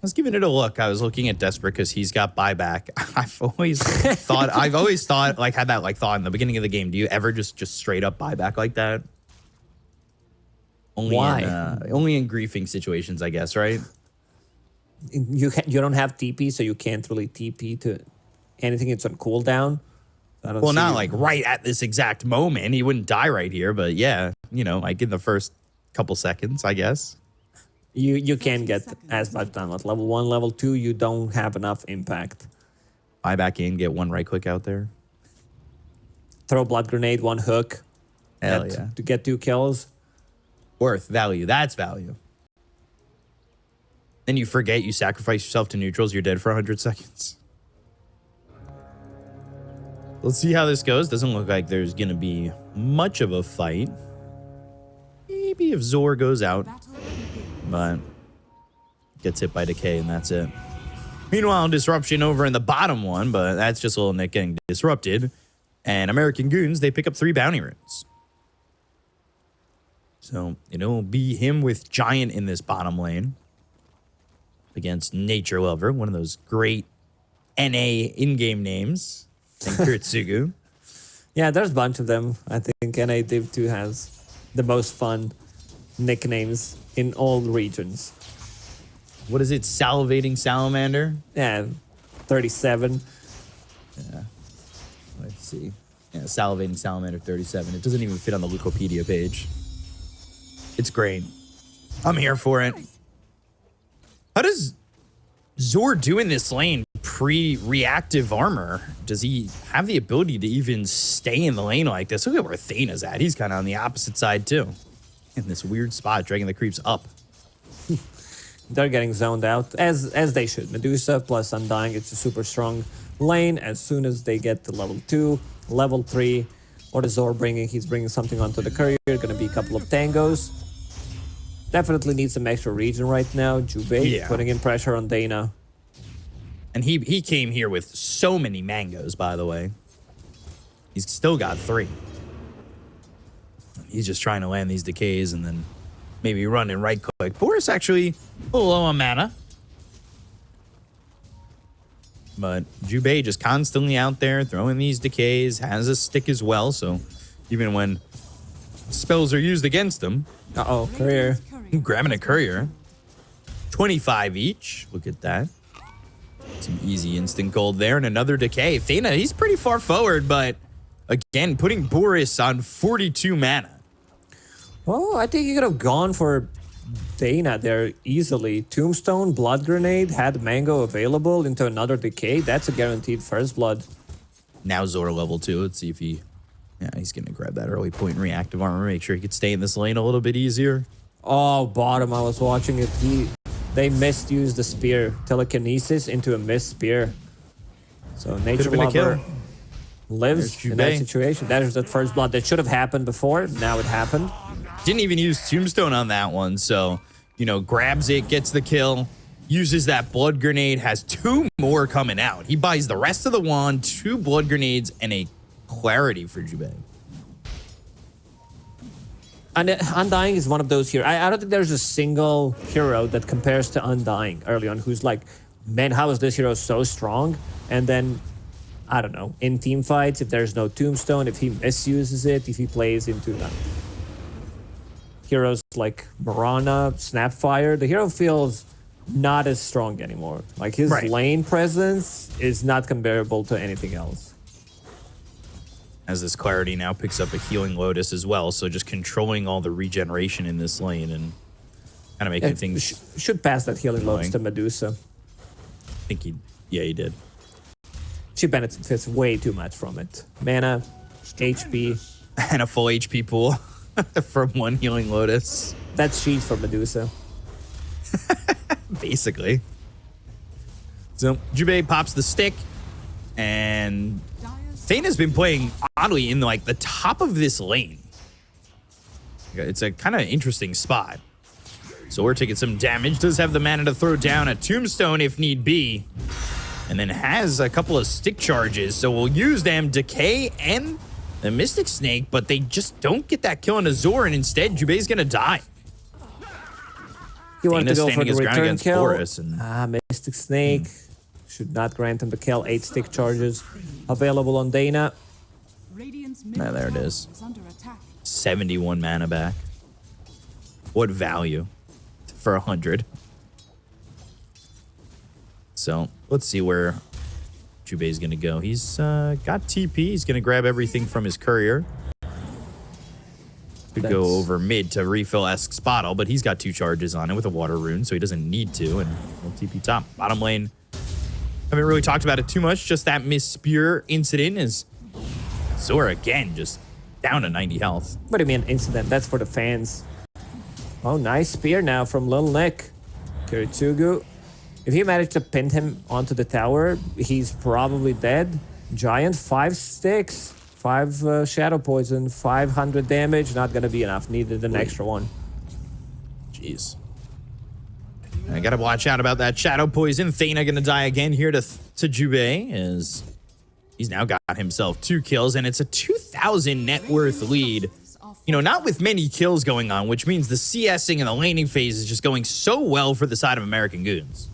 was giving it a look. I was looking at Desperate because he's got buyback. I've always thought, like, had that like thought in the beginning of the game. Do you ever just straight up buyback like that? Why? Only in griefing situations, I guess, right? You don't have TP, so you can't really TP to anything. It's on cooldown. Well, not like right at this exact moment. He wouldn't die right here, but yeah, you know, like in the first couple seconds, I guess. You can't get as much done at level 1, level 2. You don't have enough impact. Buy back in, get one right click out there. Throw blood grenade, one hook. Hell yeah. To get 2 kills. Worth, value. That's value. Then you forget you sacrifice yourself to neutrals. You're dead for 100 seconds. Let's see how this goes. Doesn't look like there's going to be much of a fight. Maybe if Zor goes out. But gets hit by Decay, and that's it. Meanwhile, disruption over in the bottom one, but that's just Little Nick getting disrupted. And American Goons, they pick up 3 bounty runes. So it'll be him with Giant in this bottom lane against Nature Lover, one of those great NA in-game names, and Kurtsugu. Yeah, there's a bunch of them. I think NA Div 2 has the most fun nicknames in all regions. What is it? Salivating Salamander? Yeah, 37. Yeah. Let's see. Yeah, Salivating Salamander 37. It doesn't even fit on the Wikipedia page. It's great. I'm here for it. How does Zor do in this lane pre-reactive armor? Does he have the ability to even stay in the lane like this? Look at where Thana's at. He's kind of on the opposite side too. In this weird spot, dragging the creeps up. They're getting zoned out, as they should. Medusa plus Undying, it's a super strong lane. As soon as they get to level 2, level 3, or the Zor he's bringing something onto the courier. Gonna be a couple of tangos. Definitely needs some extra region right now. Jubei putting in pressure on Dana. And he came here with so many mangoes, by the way. He's still got 3. He's just trying to land these decays and then maybe run and right click. Boris actually a little low on mana. But Jubei just constantly out there throwing these decays, has a stick as well, so even when spells are used against him. Uh-oh, courier. Grabbing a courier. 25 each. Look at that. Some easy instant gold there and another decay. Thana, he's pretty far forward, but again, putting Boris on 42 mana. Oh, I think he could have gone for Dana there easily. Tombstone, Blood Grenade, had Mango available into another decay. That's a guaranteed first blood. Now Zor level 2. Let's see if he... Yeah, he's going to grab that early point in reactive armor. Make sure he could stay in this lane a little bit easier. Oh, bottom. I was watching it. They misused the spear. Telekinesis into a missed spear. So Nature Lover lives in that situation. That is the first blood that should have happened before. Now it happened. Didn't even use Tombstone on that one. So, you know, grabs it, gets the kill, uses that blood grenade, has 2 more coming out. He buys the rest of the wand, 2 blood grenades, and a clarity for Jubei. And Undying is one of those here. I don't think there's a single hero that compares to Undying early on who's like, man, how is this hero so strong? And then, I don't know, in team fights, if there's no Tombstone, if he misuses it, if he plays into them. Heroes like Mirana, Snapfire, the hero feels not as strong anymore. Like his lane presence is not comparable to anything else. As this clarity now picks up a healing Lotus as well, so just controlling all the regeneration in this lane and kind of making things... Should pass that healing Lotus to Medusa. I think he did. She benefits way too much from it. Mana, HP. And a full HP pool from one healing Lotus. That's cheat for Medusa. Basically. So Jubei pops the stick, and Thana's been playing oddly in like the top of this lane. It's a kind of interesting spot. So we're taking some damage. Does have the mana to throw down a Tombstone if need be. And then has a couple of stick charges. So we'll use them, Decay and the Mystic Snake, but they just don't get that kill on Azor, and instead Jubei's gonna die. He wanted to go for the return kill. Boris and Mystic Snake. Should not grant him the kill. 8 stick charges available on Dana. there it is. 71 mana back. What value for 100? So let's see where Jubei's gonna go. He's got TP. He's gonna grab everything from his courier. Could go over mid to refill Esk's bottle, but he's got 2 charges on it with a water rune, so he doesn't need to. And we'll TP top. Bottom lane. Haven't really talked about it too much. Just that Miss Spear incident is Zora again, just down to 90 health. What do you mean incident? That's for the fans. Oh, nice spear now from Lil Nick. Kiritsugu. If he managed to pin him onto the tower, he's probably dead. Giant, 5 sticks, 5 shadow poison, 500 damage. Not gonna be enough. Needed an extra one. Jeez. I gotta watch out about that shadow poison. Thana gonna die again here to Jubei, as he's now got himself 2 kills, and it's a 2,000 net worth lead. You know, not with many kills going on, which means the CSing and the laning phase is just going so well for the side of American Goons.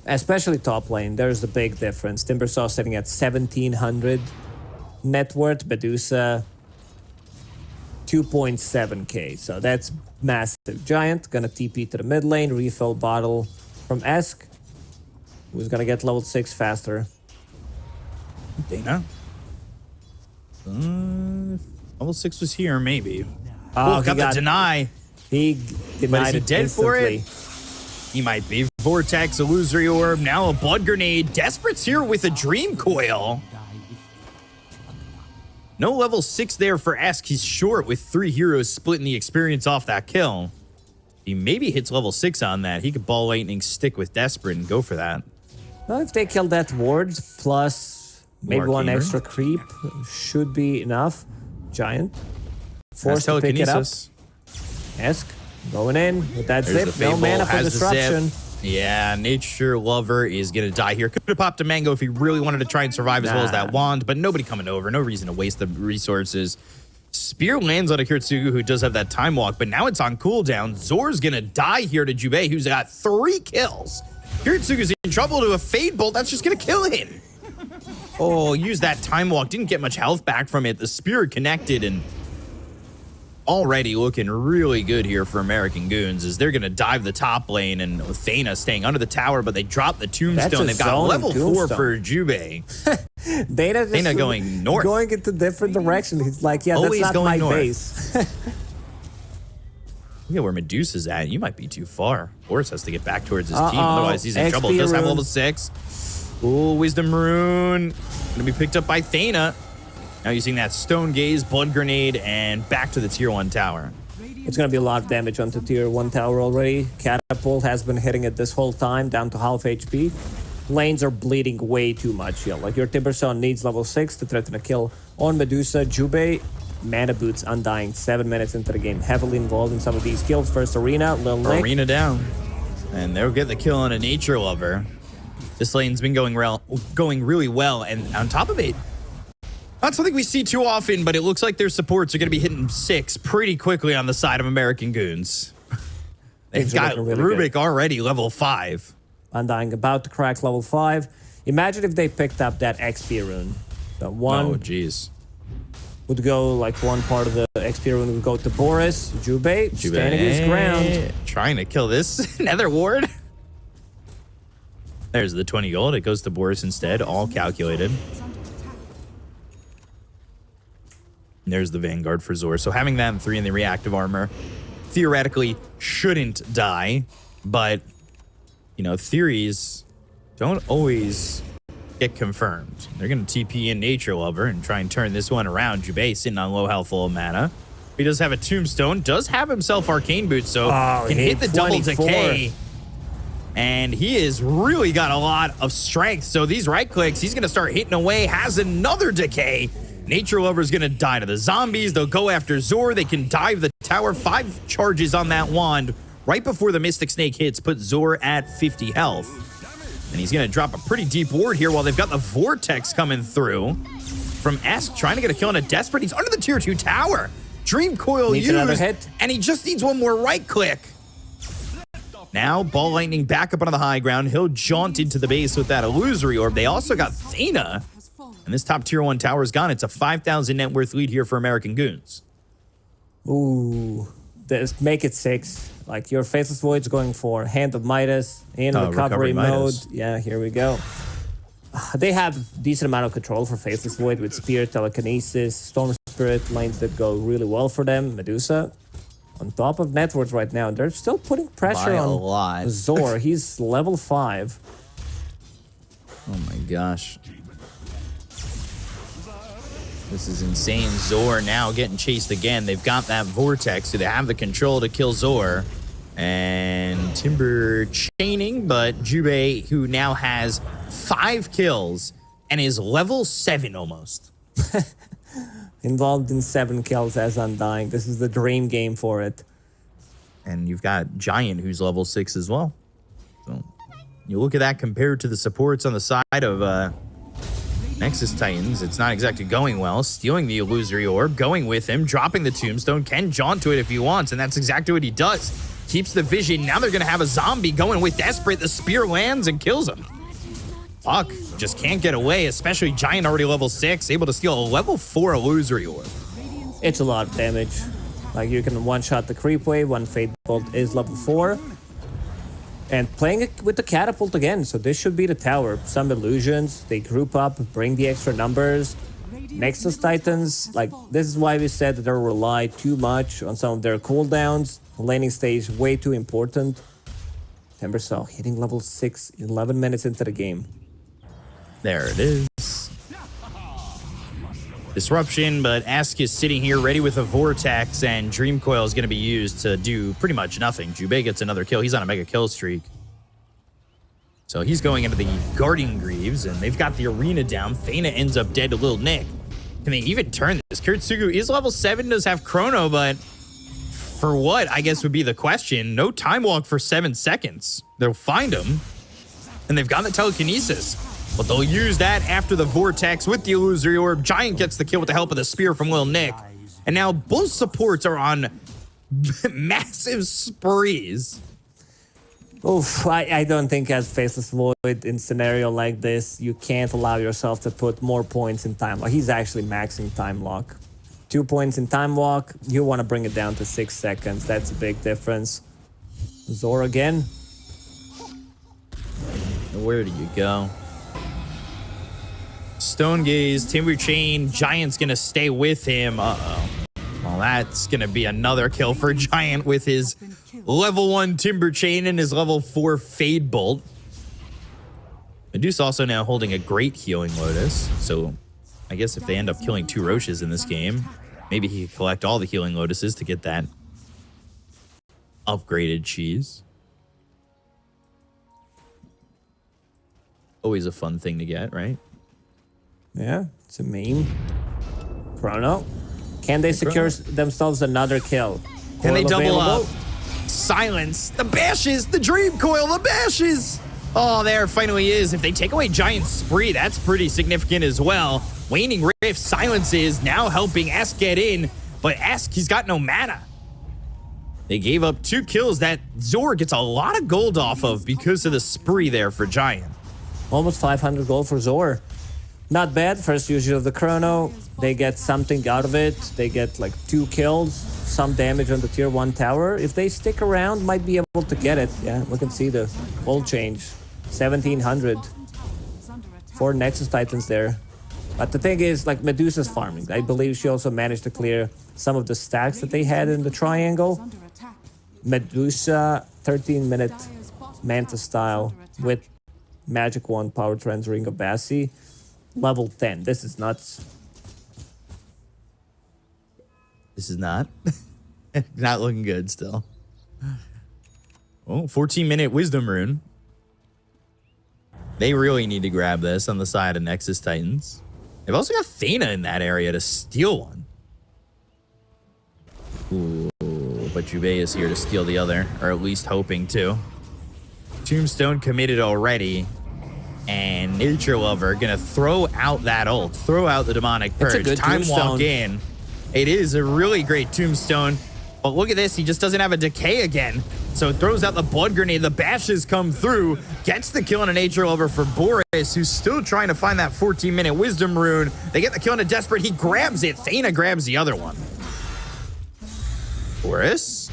Especially top lane, there's the big difference. Timbersaw sitting at 1,700 net worth, Medusa 2.7k, so that's massive. Giant gonna TP to the mid lane, refill bottle from Esk, who's gonna get level 6 faster. Dana? Level 6 was here, maybe. Oh, got the deny. He denied he it dead instantly. for it? He might be. Vortex, Illusory Orb, now a Blood Grenade. Desperate's here with a Dream Coil. No level 6 there for Esk. He's short with 3 heroes splitting the experience off that kill. He maybe hits level 6 on that. He could Ball Lightning stick with Desperate and go for that. Well, if they kill that ward, plus maybe More one Arcaner. extra creep, should be enough. Giant. Forced to pick it up. Esk going in with that There's zip. No mana for has the zip. disruption. Yeah, Nature Lover is going to die here. Could have popped a Mango if he really wanted to try and survive as well as that wand, but nobody coming over. No reason to waste the resources. Spear lands on a Kiritsugu who does have that time walk, but now it's on cooldown. Zor's going to die here to Jubei, who's got 3 kills. Kiritsugu's in trouble to a Fade Bolt. That's just going to kill him. Oh, use that time walk. Didn't get much health back from it. The Spear connected, and already looking really good here for American Goons as they're going to dive the top lane, and Thana staying under the tower, but they drop the Tombstone. They've got level 4 for Jubei. Thana going north. Going into different direction. He's like, yeah, Always that's not going my north. base. Look at where Medusa's at. You might be too far. Boris has to get back towards his team. Otherwise, he's in trouble. Does have level 6. Ooh, Wisdom Rune. Going to be picked up by Thana. Now using that Stone Gaze, Blood Grenade, and back to the Tier 1 tower. It's going to be a lot of damage onto Tier 1 tower already. Catapult has been hitting it this whole time, down to half HP. Lanes are bleeding way too much. Yeah, like your Timbersaw needs level 6 to threaten a kill on Medusa. Jubei, Mana Boots, Undying, 7 minutes into the game. Heavily involved in some of these kills. First Arena, Lil Nick. Arena down. And they'll get the kill on a Nature Lover. This lane's been going really well, and on top of it, not something we see too often, but it looks like their supports are going to be hitting 6 pretty quickly on the side of American Goons. They've got really Rubik already level 5. Undying about to crack level 5. Imagine if they picked up that XP rune. The one Oh, jeez. would go, like one part of the XP rune would go to Boris. Jubei standing his ground. Trying to kill this Nether Ward. There's the 20 gold. It goes to Boris instead, all calculated. There's the Vanguard for Zor. So having that in 3 in the reactive armor theoretically shouldn't die, but, you know, theories don't always get confirmed. They're going to TP in Nature Lover and try and turn this one around. Jubei sitting on low health, full of mana. He does have a Tombstone, does have himself Arcane Boots, so can hit the double decay. And he has really got a lot of strength. So these right clicks, he's going to start hitting away, has another decay. Nature Lover's going to die to the zombies. They'll go after Zor. They can dive the tower. 5 charges on that wand. Right before the Mystic Snake hits, put Zor at 50 health. And he's going to drop a pretty deep ward here while they've got the Vortex coming through. From Esk, trying to get a kill on a Desperate. He's under the Tier 2 tower. Dream Coil Needs another used, hit. and he just needs one more right click. Now, Ball Lightning back up onto the high ground. He'll jaunt into the base with that illusory orb. They also got Thena. And this top tier 1 tower is gone. It's a 5,000 net worth lead here for American Goons. Ooh. Make it 6. Like, your Faceless Void's going for Hand of Midas in recovery mode. Midas. Yeah, here we go. They have decent amount of control for Faceless Void with Spear, Telekinesis, Storm Spirit, lanes that go really well for them. Medusa on top of net worth right now. They're still putting pressure on Zor. He's level 5. Oh my gosh. This is insane. Zor now getting chased again. They've got that Vortex, so they have the control to kill Zor. And Timber chaining, but Jubei, who now has 5 kills and is level 7 almost. Involved in 7 kills as Undying. This is the dream game for it. And you've got Giant, who's level 6 as well. So you look at that compared to the supports on the side of Nexus Titans, it's not exactly going well. Stealing the illusory orb, going with him, dropping the tombstone, can jaunt to it if he wants, and that's exactly what he does. Keeps the vision. Now they're going to have a zombie going with Desperate. The spear lands and kills him. Fuck, just can't get away, especially Giant already level 6, able to steal a level 4 illusory orb. It's a lot of damage. Like, you can one-shot the creep wave. One Fate Bolt is level 4. And playing it with the catapult again, so this should be the tower. Some illusions, they group up, bring the extra numbers. Nexus Titans, like, this is why we said that they rely too much on some of their cooldowns. Laning stage, way too important. Timbersaw hitting level 6, 11 minutes into the game. There it is. Disruption, but Ask is sitting here ready with a Vortex, and Dream Coil is going to be used to do pretty much nothing. Jubei gets another kill. He's on a mega kill streak. So he's going into the Guardian Greaves, and they've got the arena down. Thena ends up dead to Lil Nick. Can they even turn this? Kurtsugu is level 7, does have Chrono, but for what, I guess, would be the question. No time walk for 7 seconds. They'll find him, and they've got the telekinesis. But they'll use that after the Vortex with the illusory orb. Giant gets the kill with the help of the spear from Lil Nick. And now both supports are on massive sprees. Oof, I don't think as Faceless Void in scenario like this, you can't allow yourself to put more points in time lock. He's actually maxing time lock. 2 points in time walk, you want to bring it down to 6 seconds. That's a big difference. Zor again. Where do you go? Stone Gaze, Timber Chain, Giant's gonna stay with him. Uh-oh. Well, that's gonna be another kill for Giant with his level 1 Timber Chain and his level 4 Fade Bolt. Medusa also now holding a great Healing Lotus, so I guess if they end up killing 2 Roches in this game, maybe he could collect all the Healing Lotuses to get that upgraded cheese. Always a fun thing to get, right? Yeah, it's a meme. Chrono. Can they secure themselves another kill? Can they double up? Silence. The bashes. The Dream Coil. The bashes. Oh, there finally is. If they take away Giant Spree, that's pretty significant as well. Waning Rift silences, now helping Ask get in. But Ask, he's got no mana. They gave up 2 kills that Zor gets a lot of gold off of because of the Spree there for Giant. Almost 500 gold for Zor. Not bad. First usage of the Chrono. They get something out of it. They get like 2 kills, some damage on the tier 1 tower. If they stick around, might be able to get it. Yeah, we can see the gold change. 1700 for Nexus Titans there. But the thing is, like, Medusa's farming. I believe she also managed to clear some of the stacks that they had in the triangle. Medusa, 13-minute Manta style with Magic Wand, Power Trends, Ring of Bassi. Level 10. This is nuts. This is not. Not looking good still. Oh, 14-minute Wisdom Rune. They really need to grab this on the side of Nexus Titans. They've also got Thena in that area to steal one. Ooh, but Jubei is here to steal the other, or at least hoping to. Tombstone committed already. And Nature Lover gonna throw out that ult, throw out the Demonic Purge. It's a good Time tombstone. walk in. It is a really great tombstone. But look at this, he just doesn't have a decay again. so it throws out the blood grenade. The bashes come through, gets the kill on a nature lover for Boris, who's still trying to find that 14-minute wisdom rune. They get the kill on a desperate. He grabs it. Thana grabs the other one. Boris?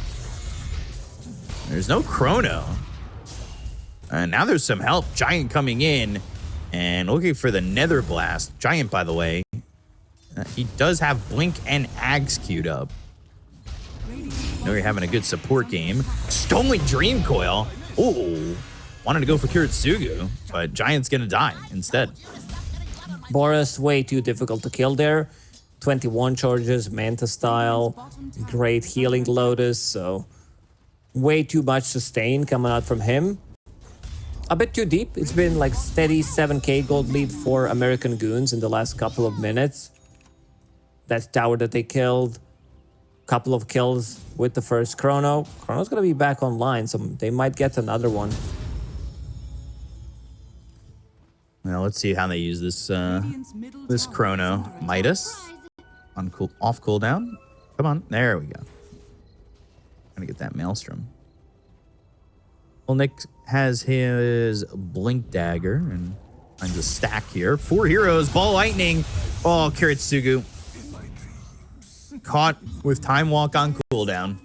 There's no chrono. And now there's some help. Giant coming in and looking for the Nether Blast. Giant, by the way, he does have Blink and Ags queued up. Know you're having a good support game. Stolen Dream Coil. Oh, wanted to go for Kiritsugu, but Giant's gonna die instead. Boris, way too difficult to kill there. 21 charges, Manta style, great healing Lotus, so way too much sustain coming out from him. A bit too deep. It's been like steady 7k gold lead for American Goons in the last couple of minutes. That tower that they killed, couple of kills with the first chrono. Chrono's gonna be back online, so they might get another one. Now let's see how they use this this chrono. Midas on off cooldown. Come on, there we go. Gonna get that maelstrom. Well, Nick has his blink dagger and finds a stack here. 4 heroes, ball lightning. Oh, Kiritsugu caught with time walk on cooldown.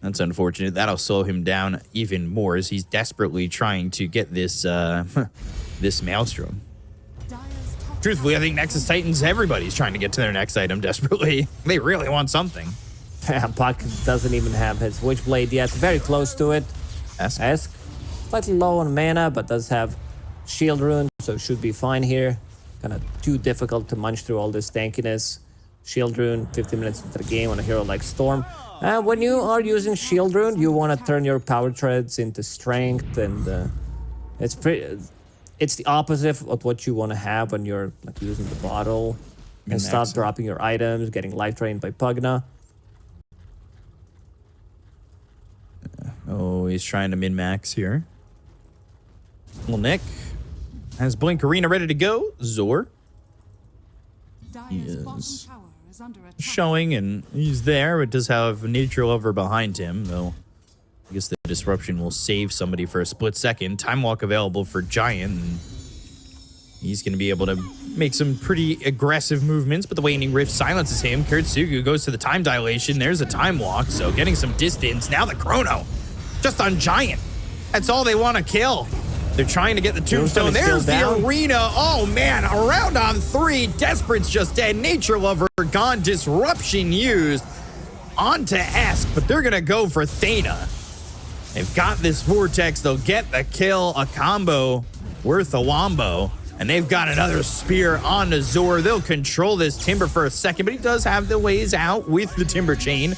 That's unfortunate. That'll slow him down even more as he's desperately trying to get this this maelstrom. Truthfully, I think Nexus Titans, everybody's trying to get to their next item desperately. They really want something. Puck doesn't even have his Witchblade yet. Very close to it. Esk. Slightly low on mana, but does have Shield Rune, so should be fine here. Kind of too difficult to munch through all this tankiness. Shield Rune, 15 minutes into the game on a hero like Storm. When you are using Shield Rune, you want to turn your power treads into strength, and it's the opposite of what you want to have when you're like using the bottle and start dropping your items, getting life drained by Pugna. Oh, he's trying to min-max here. Well, Nick has Blink Arena ready to go. Zor. He is showing, and he's there, but does have Nature Lover behind him, though I guess the disruption will save somebody for a split second. Time Walk available for Giant, and he's going to be able to make some pretty aggressive movements, but the Waning Rift silences him. Kiritsugu goes to the Time Dilation. There's a Time Walk, so getting some distance. Now the Chrono, just on Giant. That's all they want to kill. They're trying to get the Tombstone. There's the arena. Oh, man. A round on 3. Desperate's just dead. Nature Lover gone. Disruption used onto Esk, but they're going to go for Thana. They've got this Vortex. They'll get the kill. A combo worth a wombo. And they've got another spear on Zor. They'll control this Timber for a second, but he does have the ways out with the Timber Chain.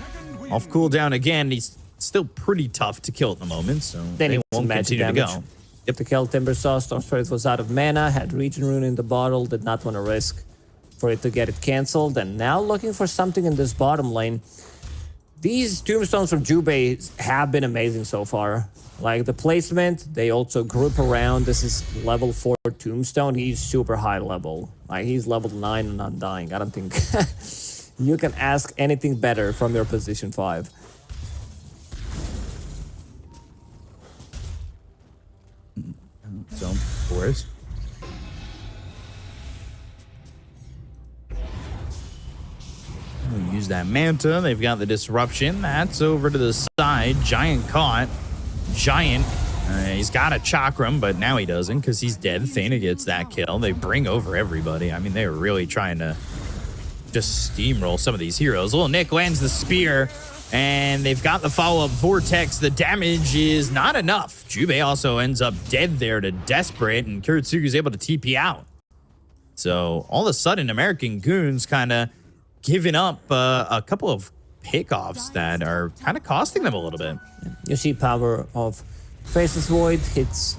Off cooldown again. He's still pretty tough to kill at the moment, so they won't continue to go. Yep. To kill Timber Saw, Storm Spirit was out of mana, had Regen Rune in the bottle, did not want to risk for it to get it cancelled, and now looking for something in this bottom lane. These Tombstones from Jubei have been amazing so far. Like the placement, they also group around. This is level 4 Tombstone. He's super high level. Like he's level 9 and Undying. I don't think you can ask anything better from your position 5. So, Boris. Use that Manta. They've got the Disruption. That's over to the side. Giant caught. Giant. He's got a Chakram, but now he doesn't because he's dead. Thana gets that kill. They bring over everybody. I mean, they're really trying to just steamroll some of these heroes. Little Nick lands the spear, and they've got the follow-up Vortex. The damage is not enough. Jubei also ends up dead there to Desperate, and Kiritsugu's able to TP out. So all of a sudden, American Goons kind of giving up a couple of pickoffs that are kind of costing them a little bit. You see power of Faceless Void hits,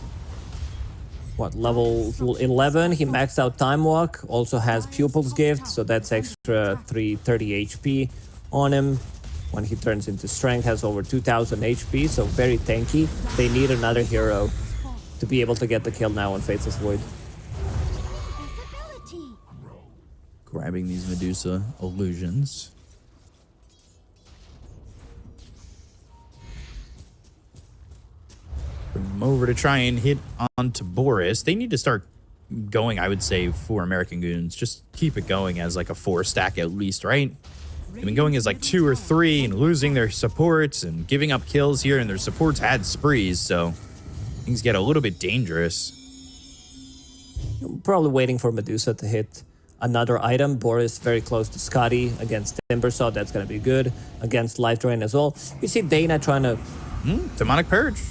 what, level 11. He maxed out Time Walk, also has Pupil's Gift, so that's extra 330 HP on him. When he turns into Strength, has over 2000 HP, so very tanky. They need another hero to be able to get the kill now on Faceless Void. Grabbing these Medusa illusions. Bring him over to try and hit onto Boris. They need to start going, I would say, for American Goons. Just keep it going as like a 4-stack at least, right? They've been going as like 2 or 3 and losing their supports and giving up kills here, and their supports had sprees, so things get a little bit dangerous. Probably waiting for Medusa to hit another item. Boris very close to Scotty against Timber, so that's going to be good. Against Life Drain as well. You see Dana trying to... Demonic Purge.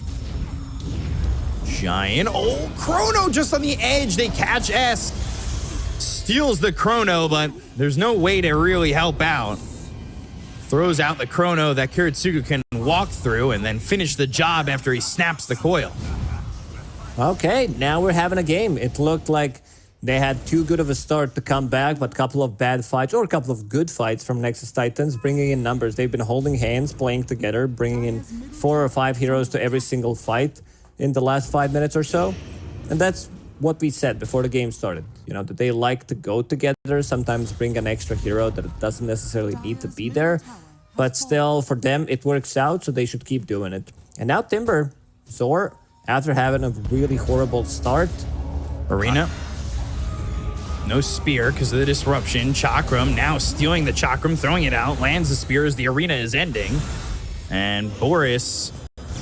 Giant. Oh, Chrono just on the edge. They catch S. Steals the Chrono, but there's no way to really help out. Throws out the Chrono that Kiritsugu can walk through and then finish the job after he snaps the coil. Okay, now we're having a game. It looked like they had too good of a start to come back, but a couple of bad fights, or a couple of good fights from Nexus Titans, bringing in numbers. They've been holding hands, playing together, bringing in 4 or 5 heroes to every single fight in the last 5 minutes or so. And that's what we said before the game started. You know, that they like to go together, sometimes bring an extra hero that doesn't necessarily need to be there. But still, for them, it works out, so they should keep doing it. And now Timber, Zor, after having a really horrible start. Arena. No spear because of the disruption. Chakram now stealing the Chakram, throwing it out, lands the spear as the arena is ending. And Boris,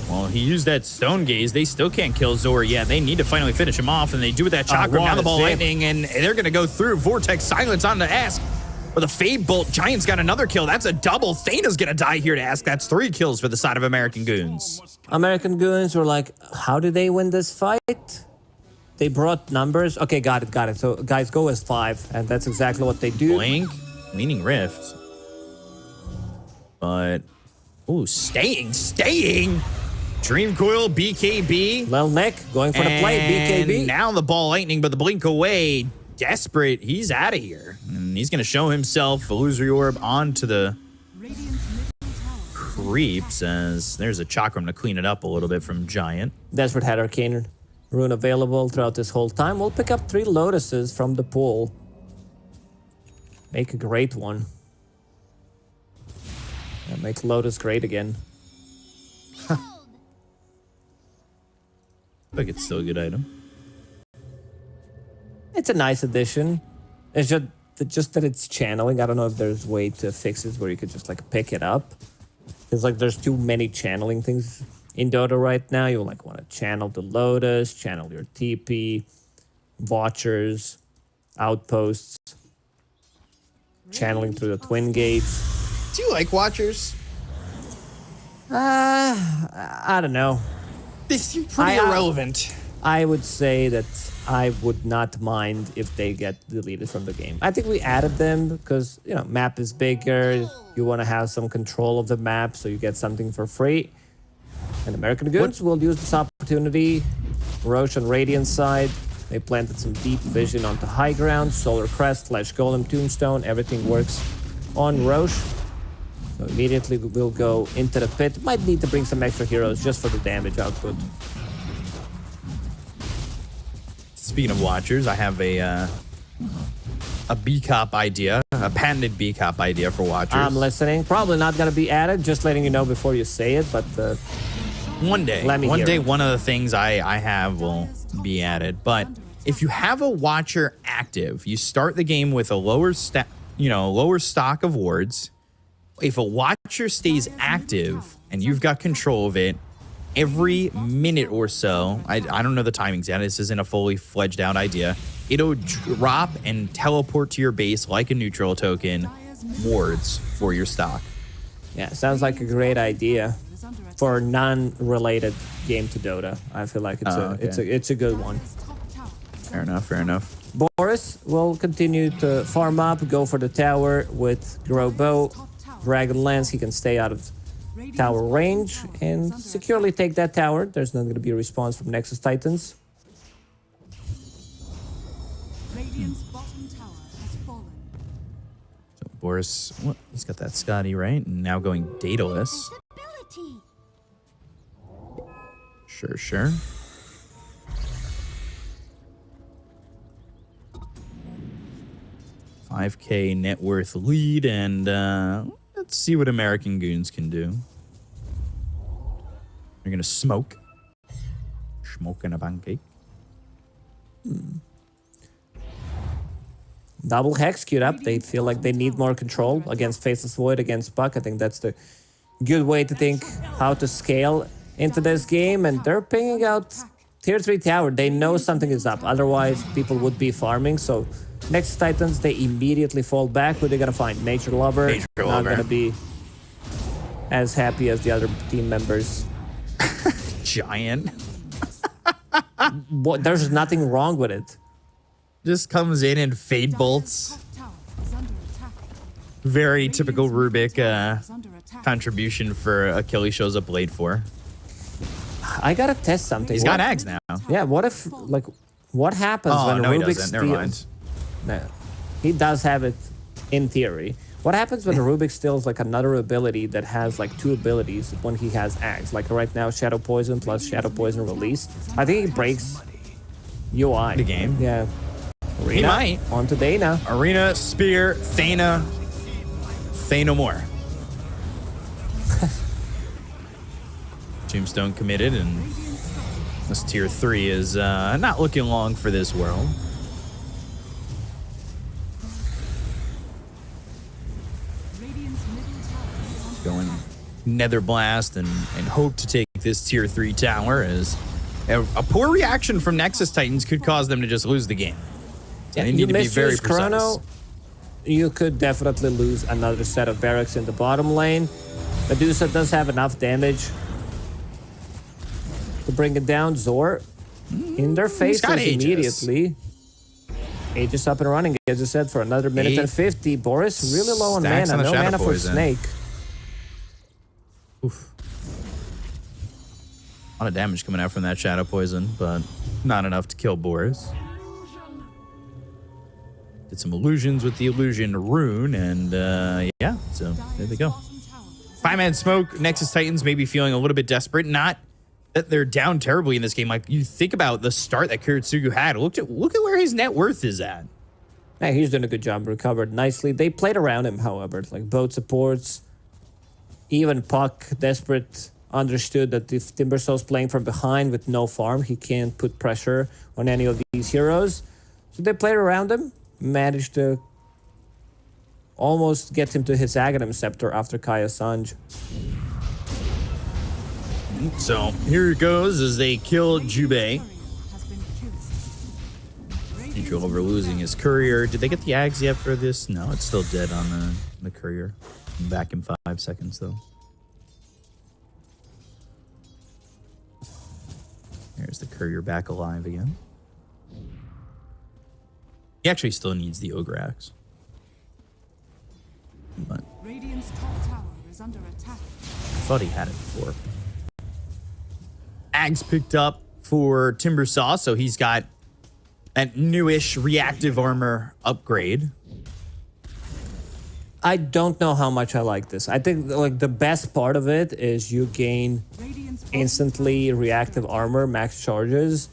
well, he used that Stone Gaze. They still can't kill Zor yet. They need to finally finish him off, and they do with that Chakram. Now the ball lightning, and they're going to go through. Vortex Silence on the Ask. With a Fade Bolt, Giant's got another kill. That's a double. Thana's going to die here to Ask. That's 3 kills for the side of American Goons. American Goons were like, how did they win this fight? They brought numbers. Okay, got it. So guys, go as 5, and that's exactly what they do. Blink, meaning Rift. But, ooh, staying. Dream Coil, BKB. Lil Nick going for the play, BKB. And now the ball lightning, but the blink away. Desperate, he's out of here. And he's going to show himself, Illusory Orb, onto the creeps, as there's a Chakram to clean it up a little bit from Giant. Desperate had Arcane Rune available throughout this whole time. We'll pick up 3 Lotuses from the pool. Make a great one. And make Lotus great again. I think it's still a good item. It's a nice addition. It's just that it's channeling. I don't know if there's a way to fix it where you could just like pick it up. It's like there's too many channeling things in Dota right now. You like want to channel the Lotus, channel your TP, Watchers, Outposts, channeling through the Twin Gates. Do you like Watchers? I don't know. They seem pretty irrelevant. I would say that I would not mind if they get deleted from the game. I think we added them because, you know, map is bigger. You want to have some control of the map so you get something for free. And American Goons will use this opportunity. Roche on Radiant side. They planted some deep vision onto high ground. Solar Crest / Golem Tombstone. Everything works on Roche. So immediately we'll go into the pit. Might need to bring some extra heroes just for the damage output. Speaking of Watchers, I have a B-Cop idea, a patented B-Cop idea for Watchers. I'm listening. Probably not going to be added, just letting you know before you say it, but... one day, one of the things I have will be added. But if you have a Watcher active, you start the game with a lower stock of wards. If a Watcher stays active and you've got control of it, every minute or so, I don't know the timings yet, this isn't a fully fledged out idea, it'll drop and teleport to your base like a neutral token wards for your stock. Yeah, sounds like a great idea for a non-related game to Dota. I feel like it's a good one. Fair enough. Boris will continue to farm up, go for the tower with Grow Bow, Dragon Lance. He can stay out of tower range and securely take that tower. There's not going to be a response from Nexus Titans. Radiant's bottom tower has fallen. So Boris, he's got that Scotty, right? And now going Daedalus. Sure. $5K net worth lead, and let's see what American Goons can do. They're gonna smoke. Smoking a pancake. Double Hex queued up. They feel like they need more control against Faceless Void, against Puck. I think that's the good way to think how to scale into this game. And they're pinging out Tier 3 tower. They know something is up. Otherwise, people would be farming. So Nexus Titans, they immediately fall back. Who they gonna find? Nature Lover. Nature Not Lover. gonna be as happy as the other team members. Giant. What? There's nothing wrong with it. Just comes in and fade bolts. Top tower is under attack. Very typical Radiant's Rubik middle tower is under attack. contribution for Achilles shows up late for. I gotta test something. He's got Ags now. Yeah, what if, like, what happens Oh, when no, he Rubik doesn't. Never mind. steals? No, he does have it in theory. What happens when Rubik steals, like, another ability that has, like, 2 abilities when he has Ags? Like, right now, Shadow Poison plus Shadow Poison release. I think he breaks UI. The game? Yeah. Arena, He might. On to Dana. Arena, Spear, Thana. Say no more. Tombstone committed, and this tier 3 is not looking long for this world. Radiant's middle tower is under Going Nether Blast and hope to take this tier 3 tower, as a poor reaction from Nexus Titans could cause them to just lose the game. So they need to be very precise. Chrono, you could definitely lose another set of barracks in the bottom lane. Medusa does have enough damage to bring it down. Zor in their faces got Aegis. immediately. Aegis up and running, as I said, for another minute and 50. Boris really low on Stacks mana. on the No Shadow mana for Poison. Snake. Oof. A lot of damage coming out from that Shadow Poison, but not enough to kill Boris. Did some illusions with the illusion rune, and yeah, so there they go. bottom tower is 5-man smoke. Nexus Titans may be feeling a little bit desperate. Not that they're down terribly in this game. Like, you think about the start that Kiritsugu had. Look at where his net worth is at. Hey, he's doing a good job. Recovered nicely. They played around him, however. Like, both supports. Even Puck, desperate, understood that if Timbersaul's playing from behind with no farm, he can't put pressure on any of these heroes. So they played around him. Managed to almost get him to his Aghanim Scepter after Kaya Sanj. So here it goes as they kill Jube. has been killed. Neutral over losing his courier. Did they get the Ags yet for this? No, it's still dead on the courier. Back in 5 seconds, though. There's the courier back alive again. He actually still needs the Ogre Axe. But Radiant's top tower is under attack. I thought he had it before. Ags picked up for Timbersaw, so he's got that newish reactive armor upgrade. I don't know how much I like this. I think like the best part of it is you gain Radiant's bottom instantly reactive armor, max charges.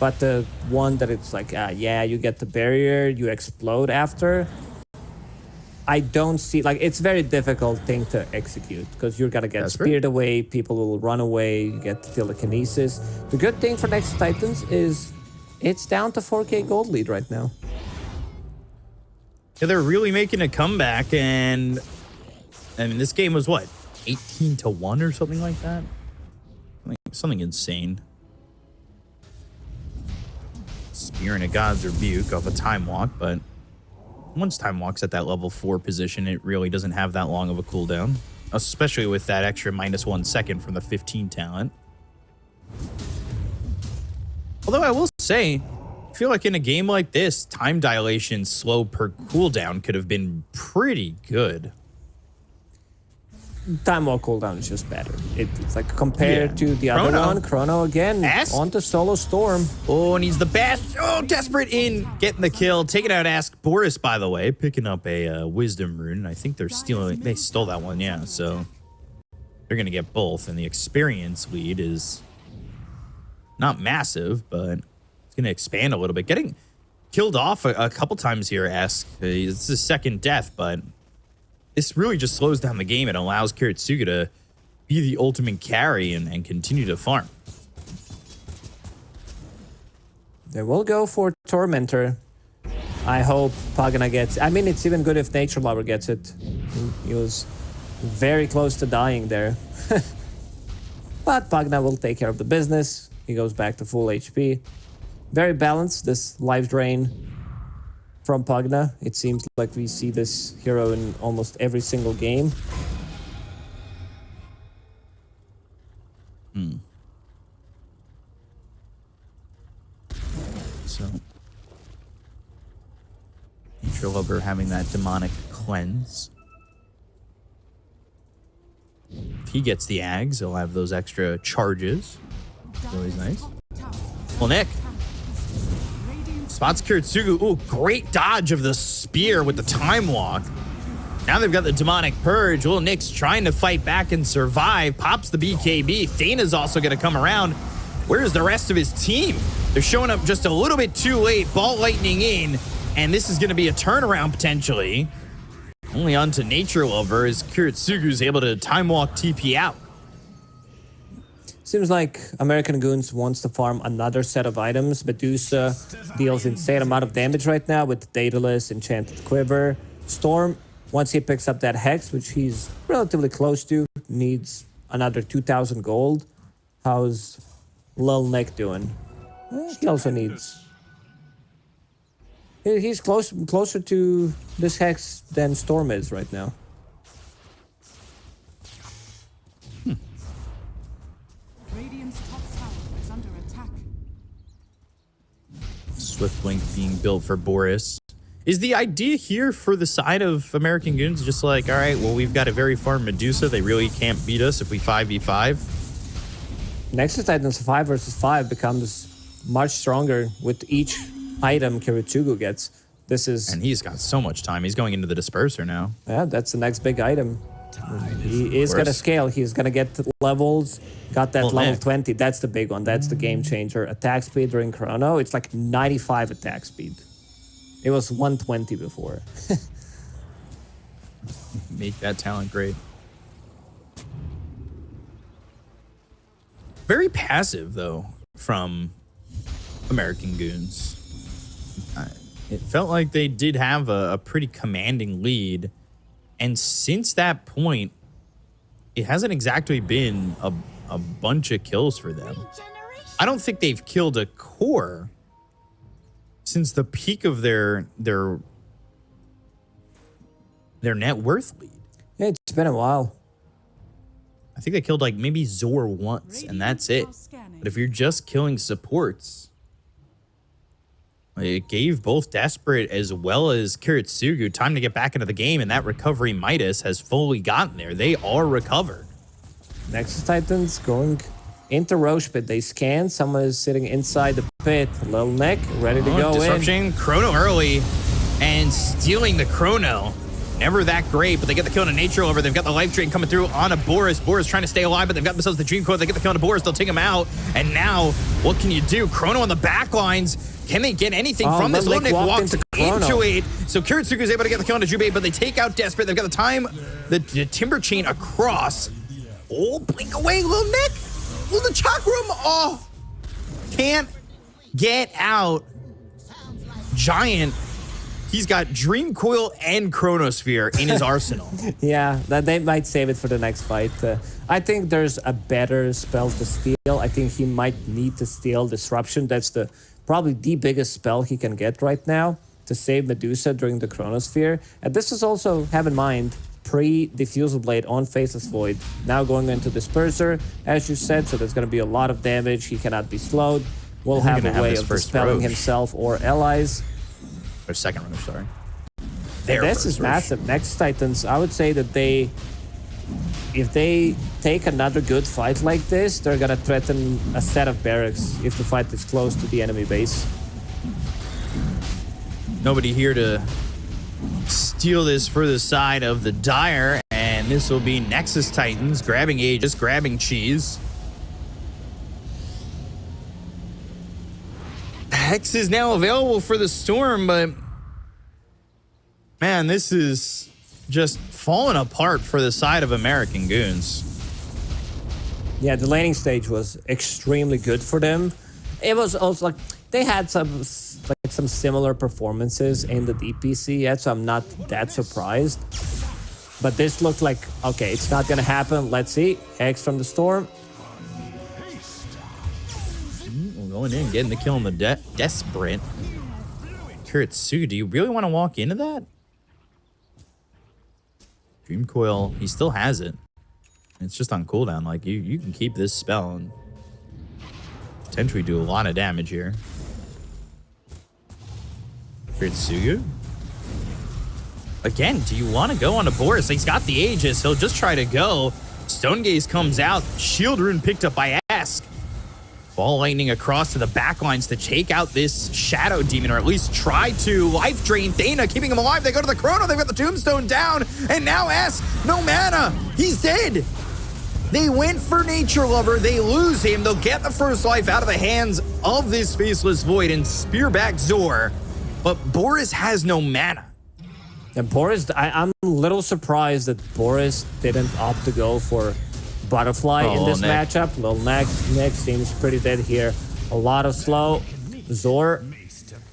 But the one that it's like, yeah, you get the barrier, you explode after. I don't see, like, it's very difficult thing to execute because you're gonna get Desperate? speared away, people will run away, you get telekinesis. The good thing for Nexus Titans is it's down to 4K gold lead right now. Yeah, they're really making a comeback, and I mean, this game was what, 18-1 or something like that? Like, something insane. Spearing a God's Rebuke off a Time Walk, but once Time Walk's at that level 4 position, it really doesn't have that long of a cooldown, especially with that extra -1 second from the 15 talent. Although I will say, I feel like in a game like this, time dilation slow per cooldown could have been pretty good. Time Walk cooldown is just better. It's like compared Yeah. to the other Chrono. one, Chrono again, Ask. on to Solo Storm. Oh, and he's the best. Oh, desperate in getting the kill. Taking out Ask Boris, by the way, picking up a Wisdom rune. I think they're stealing. They stole that one, yeah. So they're gonna get both, and the experience lead is not massive, but it's gonna expand a little bit. Getting killed off a couple times here, Ask. It's his second death, but this really just slows down the game and allows Kiritsugu to be the ultimate carry and continue to farm. They will go for Tormentor. I hope Pagana gets... I mean, it's even good if Nature Lover gets it. He was very close to dying there. But Pagana will take care of the business. He goes back to full HP. Very balanced, this life drain from Pagana. It seems like we see this hero in almost every single game. So, Nature Lover having that demonic cleanse. If he gets the Ags, he'll have those extra charges. Always nice. Well, Nick. Spots Kiritsugu. Ooh, great dodge of the spear with the time walk. Now they've got the demonic purge. Little Nick's trying to fight back and survive. Pops the BKB. Thana's also going to come around. Where's the rest of his team? They're showing up just a little bit too late. Ball lightning in. And this is going to be a turnaround potentially. Only on to Nature Lover as Kiritsugu's able to time walk TP out. Seems like American Goons wants to farm another set of items. Medusa deals insane amount of damage right now with Daedalus, Enchanted Quiver. Storm, once he picks up that Hex, which he's relatively close to, needs another 2,000 gold. How's Lil Nick doing? He also needs... He's closer to this Hex than Storm is right now. Radiant's top tower is under attack. Swift Blink being built for Boris. Is the idea here for the side of American Goons just like, all right, well, we've got a very farm Medusa. They really can't beat us if we 5v5? Nexus Titans 5 versus 5 becomes much stronger with each item Kiritsugu gets. This is... And he's got so much time. He's going into the Disperser now. Yeah, that's the next big item. He is going to scale. He's going to get the levels. Got that level 20. That's the big one. That's the game changer. Attack speed during Chrono. It's like 95 attack speed. It was 120 before. Make that talent great. Very passive, though, from American Goons. It felt like they did have a pretty commanding lead. And since that point, it hasn't exactly been a bunch of kills for them. I don't think they've killed a core since the peak of their net worth lead. Yeah, it's been a while. I think they killed like maybe Zor once, and that's it. But if you're just killing supports, it gave both Desperate as well as Kiritsugu time to get back into the game, and that recovery Midas has fully gotten there. They are recovered. Nexus Titans going into Roche Pit. They scan. Someone is sitting inside the pit. Lil Nick ready to go Disruption, Chrono early, and stealing the Chrono. Never that great, but they get the kill on a Nature Lover. They've got the life drain coming through on a Boris. Boris trying to stay alive, but they've got themselves the Dream Coil. They get the kill on a Boris. They'll take him out. And now, what can you do? Chrono on the back lines. Can they get anything from this? Lil Nick walks into it. So Kiritsugu is able to get the kill on a Jubei, but they take out Desperate. They've got the time, the Timber Chain across. Oh, blink away, Lil Nick. Oh, the Chakram. Oh, can't get out. Giant. He's got Dream Coil and Chronosphere in his arsenal. Yeah, that they might save it for the next fight. I think there's a better spell to steal. I think he might need to steal Disruption. That's probably the biggest spell he can get right now to save Medusa during the Chronosphere. And this is also, have in mind, pre-Diffusal Blade on Faceless Void. Now going into Disperser, as you said, so there's going to be a lot of damage. He cannot be slowed. Will have a way of dispelling himself or allies. Or second Roche, sorry. This is massive. Nexus Titans, I would say that if they take another good fight like this, they're gonna threaten a set of barracks if the fight is close to the enemy base. Nobody here to steal this for the side of the Dire, and this will be Nexus Titans grabbing Aegis, grabbing Cheese. Hex is now available for the Storm, but man, this is just falling apart for the side of American Goons. Yeah, the laning stage was extremely good for them. It was also like they had some similar performances in the DPC yet, so I'm not that surprised. But this looked like, okay, it's not gonna happen. Let's see. Hex from the Storm. We're going in, getting the kill on the death sprint. Kuretsu, do you really want to walk into that? Dream Coil, he still has it. It's just on cooldown. Like, you can keep this spell and potentially do a lot of damage here. Kuretsu? Again, do you want to go on to Boris? He's got the Aegis. He'll just try to go. Stone Gaze comes out. Shield Rune picked up by Ask. Ball lightning across to the backlines to take out this Shadow Demon, or at least try to. Life Drain Thana keeping him alive. They go to the Chrono. They've got the Tombstone down. And now Ask, no mana. He's dead. They went for Nature Lover. They lose him. They'll get the first life out of the hands of this Faceless Void and spear back Zor. But Boris has no mana. And Boris, I'm a little surprised that Boris didn't opt to go for Butterfly in this matchup. Little Nick seems pretty dead here. A lot of slow. Zor,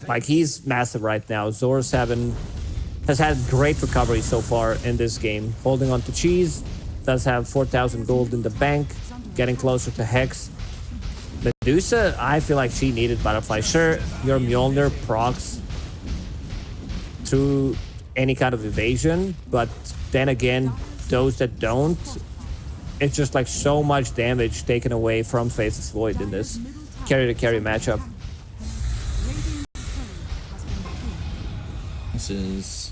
like, he's massive right now. Zor's has had great recovery so far in this game. Holding on to Cheese, does have 4,000 gold in the bank, getting closer to Hex. Medusa, I feel like she needed Butterfly. Sure, your Mjolnir procs through any kind of evasion, but then again, those that don't, it's just like so much damage taken away from Faceless Void in this carry-to-carry matchup. This is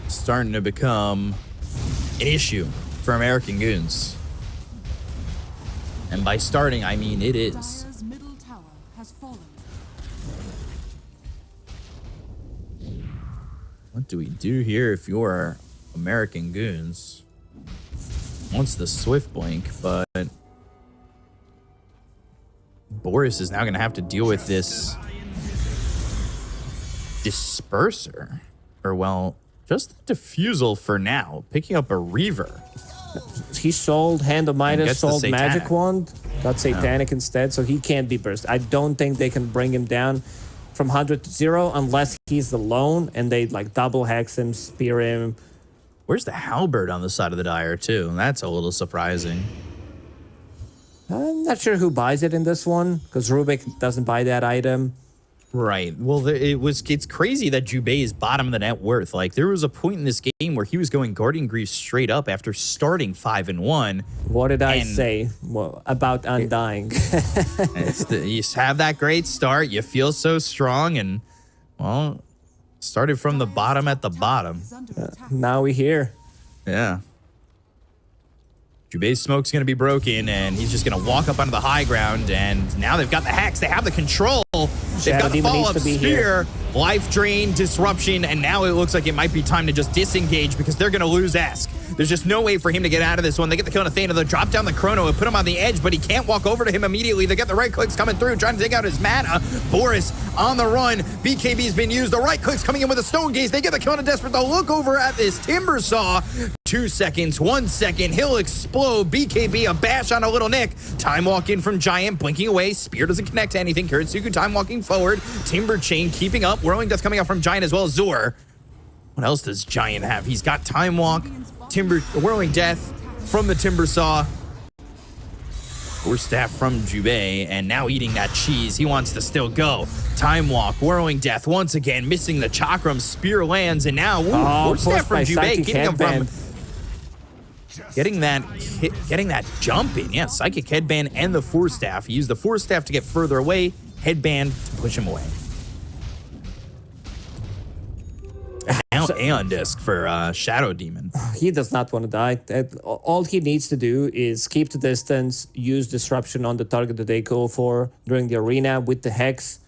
starting to become an issue for American Goons. And by starting, I mean it is. Dire's middle tower has fallen. What do we do here if you're American Goons? Wants the Swift Blink, but Boris is now going to have to deal with this Disperser. Or, well, just the Diffusal for now. Picking up a Reaver. He sold Hand of Midas, sold Magic Satanic. Wand, got Satanic instead, so he can't be burst. I don't think they can bring him down from 100 to 0 unless he's alone and they like double hex him, spear him. Where's the Halberd on the side of the Dire, too? That's a little surprising. I'm not sure who buys it in this one because Rubik doesn't buy that item. Right. Well, it's crazy that Jubei is bottom of the net worth. Like, there was a point in this game where he was going Guardian Grief straight up after starting 5-1. What did I say about Undying? You have that great start. You feel so strong, and, well, started from the bottom at the bottom. Now we're here. Yeah. Jubei's smoke's going to be broken, and he's just going to walk up onto the high ground, and now they've got the Hex. They have the control. They've got the follow-up spear, life drain, disruption, and now it looks like it might be time to just disengage because they're going to lose Ask. There's just no way for him to get out of this one. They get the kill on Athena. They drop down the Chrono and put him on the edge, but he can't walk over to him immediately. They get the right clicks coming through, trying to take out his mana. Boris on the run. BKB's been used. The right clicks coming in with a Stone Gaze. They get the kill on a Desperate. They'll look over at this Timber Saw. 2 seconds, 1 second. He'll explode. BKB, a bash on a Little Nick. Time walk in from Giant, blinking away. Spear doesn't connect to anything. Kuretsugu time walking forward. Timber Chain keeping up. Whirling Death coming out from Giant as well as Zor. What else does Giant have? He's got Time Walk, Whirling Death from the Timber Saw. Force Staff from Jubei, and now eating that cheese. He wants to still go. Time Walk, Whirling Death once again, missing the Chakram. Spear lands, and now Force Staff from Jubei, keeping him from getting that jump in. Yeah, Psychic Headband and the Force Staff. He used the Force Staff to get further away, Headband to push him away. Now Aeon Disc for Shadow Demon. He does not want to die. All he needs to do is keep the distance, use Disruption on the target that they go for during the arena with the Hex.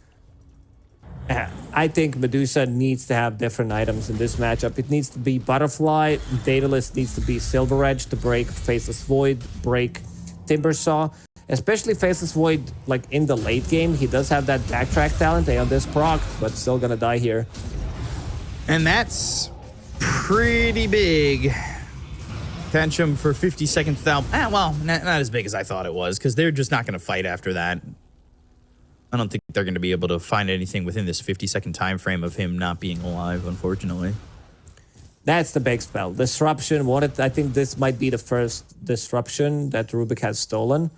I think Medusa needs to have different items in this matchup. It needs to be Butterfly. Daedalus needs to be Silver Edge to break Faceless Void, break Timber Saw. Especially Faceless Void, like in the late game. He does have that backtrack talent on this proc, but still gonna die here. And that's pretty big. Tantrum for 50 seconds without... well, not as big as I thought it was, because they're just not going to fight after that. I don't think they're going to be able to find anything within this 50-second time frame of him not being alive, unfortunately. That's the big spell. Disruption. I think this might be the first disruption that Rubik has stolen.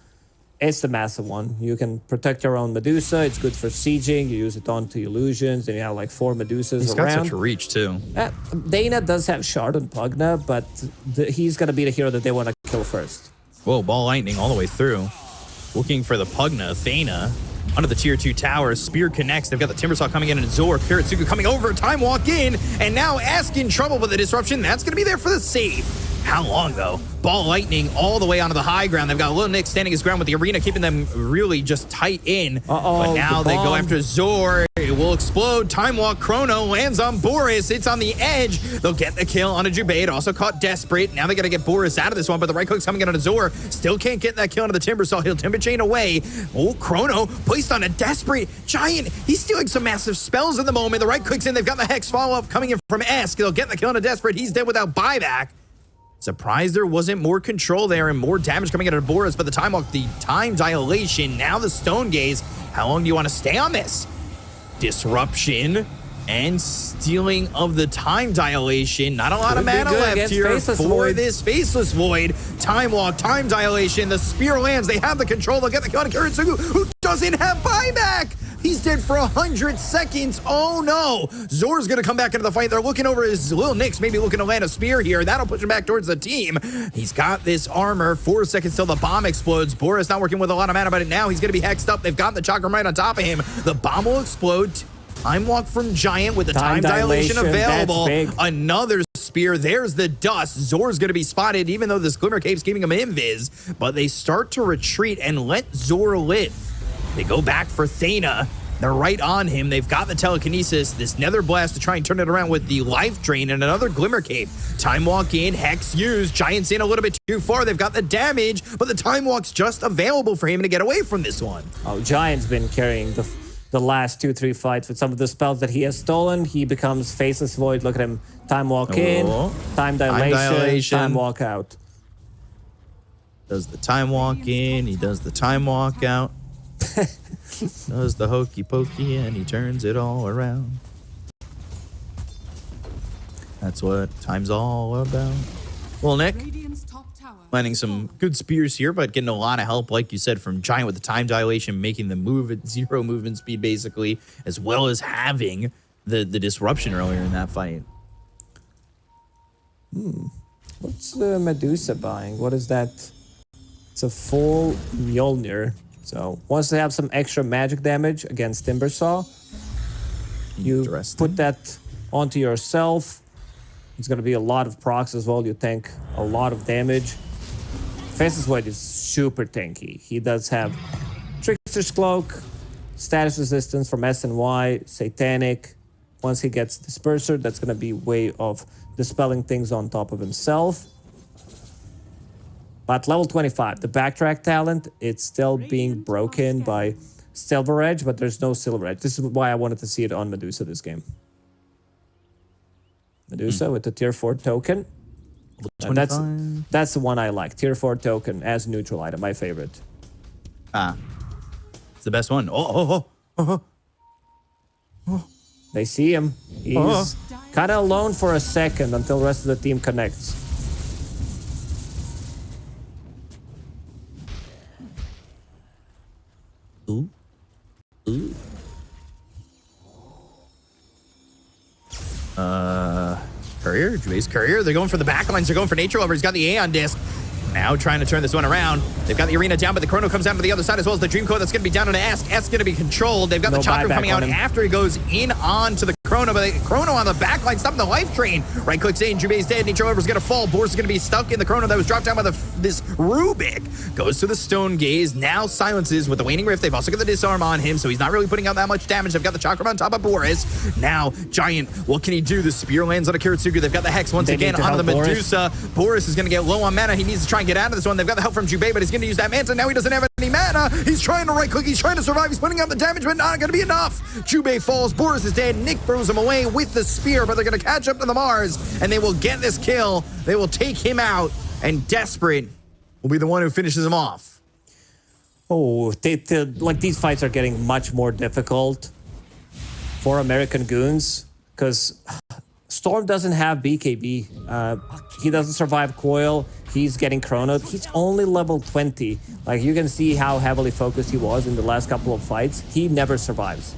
It's the massive one. You can protect your own Medusa. It's good for sieging. You use it onto illusions. Then you have like 4 Medusas He's around. got such a reach, too. Dana does have Shard and Pugna, but he's going to be the hero that they want to kill first. Whoa, ball lightning all the way through. Looking for the Pugna, Thana. Under the tier 2 tower, Spear connects. They've got the Timbersaw coming in, and Zor, Kiritsugu coming over. Time walk in, and now Ask in trouble with the disruption. That's going to be there for the save. How long, though? Ball lightning all the way onto the high ground. They've got Lil Nick standing his ground with the arena, keeping them really just tight in. But now they go after Zor. It will explode. Time walk. Chrono lands on Boris. It's on the edge. They'll get the kill on a Jubei. Also caught Desperate. Now they got to get Boris out of this one, but the right click's coming in on Zor. Still can't get that kill onto the Timbersaw. He'll Timber Chain away. Oh, Chrono placed on a Desperate Giant. He's stealing some massive spells at the moment. The right click's in. They've got the Hex follow-up coming in from Esk. They'll get the kill on a Desperate. He's dead without buyback. Surprised there wasn't more control there and more damage coming out of Boris, but the time walk, the time dilation, now the Stone Gaze. How long do you want to stay on this? Disruption and stealing of the time dilation. Not a lot of mana left here for this Faceless Void. Time walk, time dilation, the spear lands. They have the control. They'll get the kill on Kiritsugu, who doesn't have buyback. He's dead for 100 seconds. Oh no. Zor's gonna come back into the fight. They're looking over his Lil Nix, maybe looking to land a spear here. That'll push him back towards the team. He's got this armor. 4 seconds till the bomb explodes. Boris not working with a lot of mana, but now he's gonna be hexed up. They've got the chakram right on top of him. The bomb will explode. Time walk from Giant with the time dilation available. Another spear. There's the dust. Zor's going to be spotted, even though this Glimmer Cape's giving him invis. But they start to retreat and let Zor live. They go back for Thana. They're right on him. They've got the telekinesis, this Nether Blast to try and turn it around with the Life Drain and another Glimmer Cape. Time walk in, Hex used. Giant's in a little bit too far. They've got the damage, but the time walk's just available for him to get away from this one. Oh, Giant's been carrying the last 2-3 fights with some of the spells that he has stolen. He becomes Faceless Void. Look at him. Time walk in, time dilation, time walk out. Does the time walk in, he does the time walk out. Does the hokey pokey and he turns it all around. That's what time's all about. Well, Nick, Radiant's top tower. landing some good spears here, but getting a lot of help, like you said, from Giant with the time dilation, making them move at 0 movement speed, basically, as well as having the disruption earlier in that fight. What's the Medusa buying? What is that? It's a full Mjolnir. So once they have some extra magic damage against Timbersaw, you put that onto yourself. It's going to be a lot of procs as well. You tank a lot of damage. Faceless Void is super tanky. He does have Trickster's Cloak, status resistance from S and Y, Satanic. Once he gets Disperser, that's going to be a way of dispelling things on top of himself. But level 25, the backtrack talent, it's still being broken by Silver Edge, but there's no Silver Edge. This is why I wanted to see it on Medusa this game. Medusa with the tier 4 token. That's the one I like. Tier 4 token as neutral item, my favorite. It's the best one. They see him. He's kind of alone for a second until the rest of the team connects. Ooh. Courier, Jubei's Courier. They're going for the backlines. They're going for Nature Lover. He's got the Aeon Disc. Now trying to turn this one around. They've got the arena down, but the Chrono comes down to the other side as well as the Dream Code that's going to be down on Ask. Ask's going to be controlled. They've got the Chakram coming out after he goes in on to the Chrono, but Chrono on the back line stopping the Life Drain. Right clicks in, Jubei's dead. Nature Lover's going to fall. Boris is going to be stuck in the Chrono that was dropped down by this Rubik. Goes to the Stone Gaze. Now silences with the Waning Rift. They've also got the Disarm on him, so he's not really putting out that much damage. They've got the Chakram on top of Boris. Now, Giant, what can he do? The Spear lands on a Kiritsugu. They've got the Hex once again onto the Medusa. Boris is going to get low on mana. He needs to try and get out of this one. They've got the help from Jubei, but he's going to use that Manta. Now he doesn't have any mana. He's trying to right click. He's trying to survive. He's putting out the damage, but not going to be enough. Jubei falls. Boris is dead. Nick throws him away with the spear, but they're going to catch up to the Mars, and they will get this kill. They will take him out, and Desperate will be the one who finishes him off. Oh, like these fights are getting much more difficult for American Goons because Storm doesn't have BKB. He doesn't survive Coil. He's getting chronoed. He's only level 20. Like, you can see how heavily focused he was in the last couple of fights. He never survives.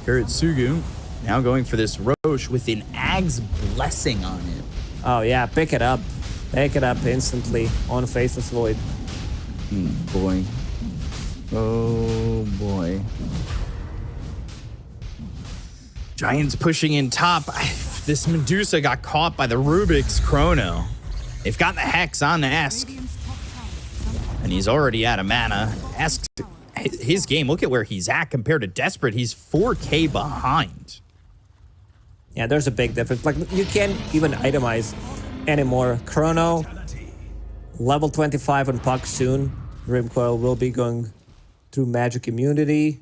Kiritsugu now going for this Roche with an Ag's Blessing on it. Oh, yeah, pick it up. Pick it up instantly on Faceless Void. Boy. Oh, boy. Giants pushing in top. This Medusa got caught by the Rubik's Chrono. They've got the Hex on the Esk. And he's already out of mana. Esk's his game, look at where he's at compared to Desperate. He's 4K behind. Yeah, there's a big difference. Like, you can't even itemize anymore. Chrono, level 25 on Puck soon. Rimcoil will be going through Magic Immunity,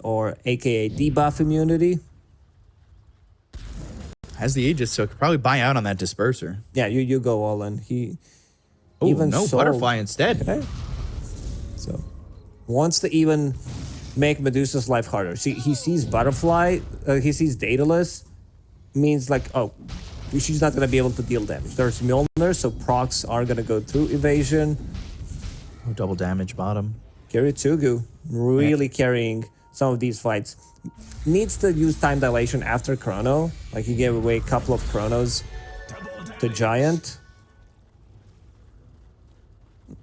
or aka debuff immunity. Has the Aegis, so could probably buy out on that Disperser. Yeah, you go all in. He even no sold. Butterfly instead. Okay. So wants to even make Medusa's life harder. See, he sees Butterfly, he sees Daedalus, means like, oh, she's not gonna be able to deal damage. There's Mjolnir, so procs are gonna go through evasion. Oh, double damage bottom. Kiritsugu really carrying some of these fights. Needs to use time dilation after Chrono. Like, he gave away a couple of Chronos to Giant.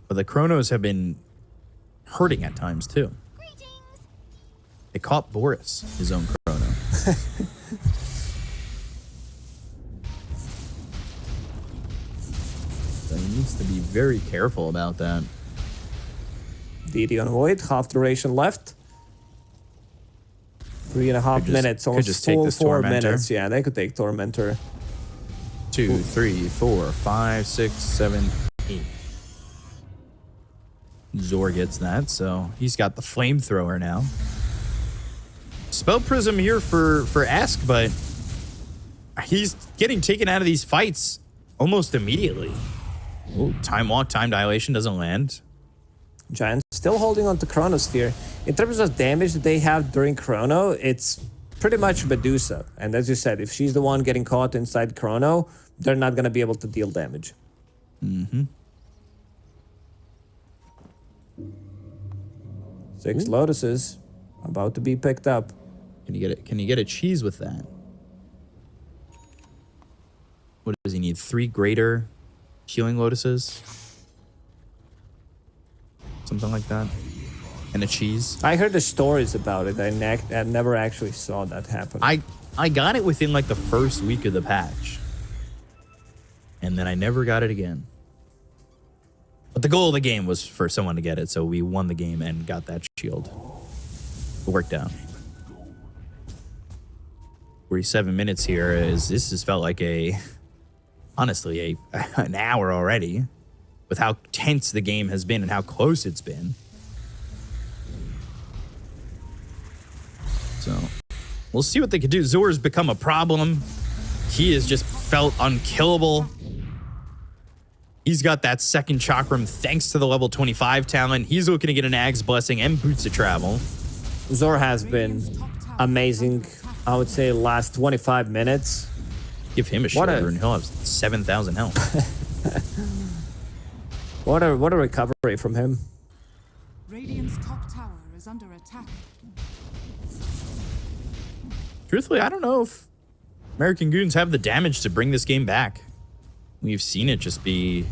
But the Chronos have been hurting at times too. They caught Boris, his own Chrono. So he needs to be very careful about that. DD on Void, half duration left. 3.5 minutes, almost just take this 4 Tormentor. minutes. Yeah, they could take Tormentor. 2, 3, 4, 5, 6, 7, 8. Zor gets that, so he's got the flamethrower now. Spell Prism here for Esk, but he's getting taken out of these fights almost immediately. Ooh, time walk, time dilation doesn't land. Giant still holding on to Chronosphere. In terms of damage that they have during Chrono, it's pretty much Medusa. And as you said, if she's the one getting caught inside Chrono, they're not going to be able to deal damage. Mm-hmm. 6 Lotuses about to be picked up. Can you get it? Can you get a cheese with that? What does he need? 3 greater healing Lotuses? Something like that. And a cheese. I heard the stories about it. I never actually saw that happen. I got it within like the first week of the patch. And then I never got it again. But the goal of the game was for someone to get it, so we won the game and got that shield. It worked out. 47 minutes here is this has felt like honestly an hour already with how tense the game has been and how close it's been. So we'll see what they can do. Zor's become a problem. He has just felt unkillable. He's got that second chakram thanks to the level 25 talent. He's looking to get an Ag's Blessing and Boots of Travel. Zor has been amazing, I would say, last 25 minutes. Give him a shoulder and he'll have 7,000 health. What a recovery from him. Radiant's top tower is under attack. Truthfully, I don't know if American Goons have the damage to bring this game back. We've seen it just be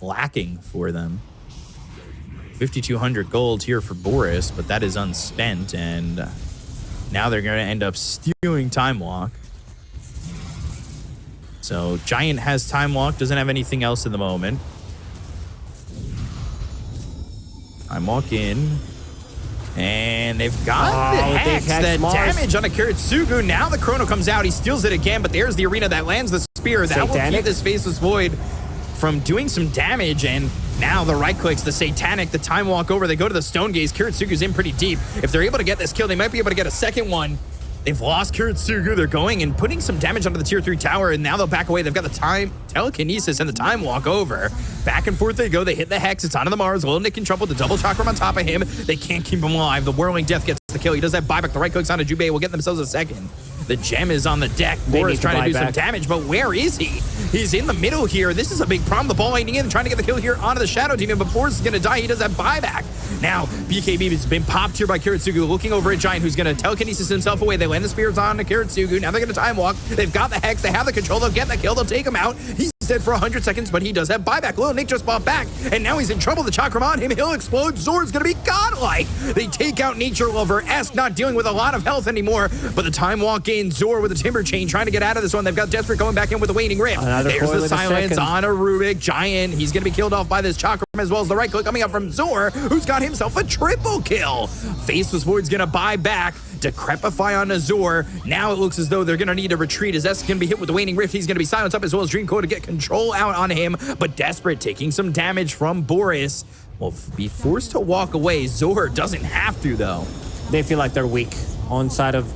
lacking for them. 5,200 gold here for Boris, but that is unspent, and now they're going to end up stealing Time Walk. So Giant has Time Walk, doesn't have anything else in the moment. Time Walk in. And they've got the Hex, that damage on a Kiritsugu. Now the Chrono comes out, he steals it again, but there's the Arena that lands the spear. That will keep this Faceless Void from doing some damage, and now the right clicks, the Satanic, the Time Walk over, they go to the Stone Gaze. Kiritsugu's in pretty deep. If they're able to get this kill, they might be able to get a second one. They've lost Kiritsugu. They're going and putting some damage onto the tier 3 tower, and now they'll back away. They've got the time telekinesis and the time walk over. Back and forth they go. They hit the Hex. It's onto the Mars. Little Nick in trouble. The double chakram on top of him. They can't keep him alive. The Whirling Death gets the kill. He does have buyback. The right click's on a Jubei. Will get themselves a second. The gem is on the deck. Boris trying to do some damage, but where is he? He's in the middle here. This is a big problem. The ball lightning in, trying to get the kill here onto the Shadow Demon, but Boris is going to die. He does have buyback. Now, BKB has been popped here by Kiritsugu, looking over at Giant, who's going to telekinesis himself away. They land the spirits on to Kiritsugu. Now they're going to time walk. They've got the Hex. They have the control. They'll get the kill. They'll take him out. He's dead for 100 seconds, but he does have buyback. Little Nick just bought back, and now he's in trouble. The chakram on him. He'll explode. Zor's going to be godlike. They take out Nature Lover. Esk not dealing with a lot of health anymore, but the time walk gains Zor with a Timber Chain trying to get out of this one. They've got Desperate going back in with the Waning Rift. There's the silence on a Rubik. Giant. He's going to be killed off by this chakram, as well as the right click coming up from Zor, who's got himself a triple kill. Faceless Void's going to buy back. Decrepify on Azor. Now it looks as though they're going to need a retreat, as S can be hit with the Waning Rift. He's going to be silenced up, as well as Dreamcoat to get control out on him. But Desperate taking some damage from Boris will be forced to walk away. Zor doesn't have to, though. They feel like they're weak on side of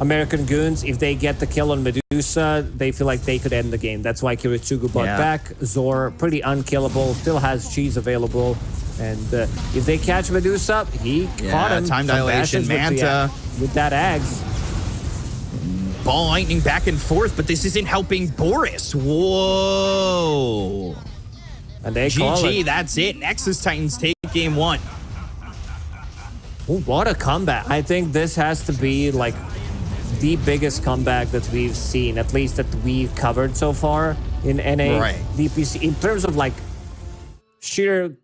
American Goons. If they get the kill on Medusa, they feel like they could end the game. That's why Kiritsugu bought back. Zor, pretty unkillable, still has cheese available. And if they catch Medusa, he caught him. Time dilation, Manta. With that Ags. Ball lightning back and forth, but this isn't helping Boris. Whoa. And they call GG, it. that's it. Nexus Titans take game 1. Ooh, what a comeback. I think this has to be like the biggest comeback that we've seen, at least that we've covered so far in NA DPC, in terms of like sheer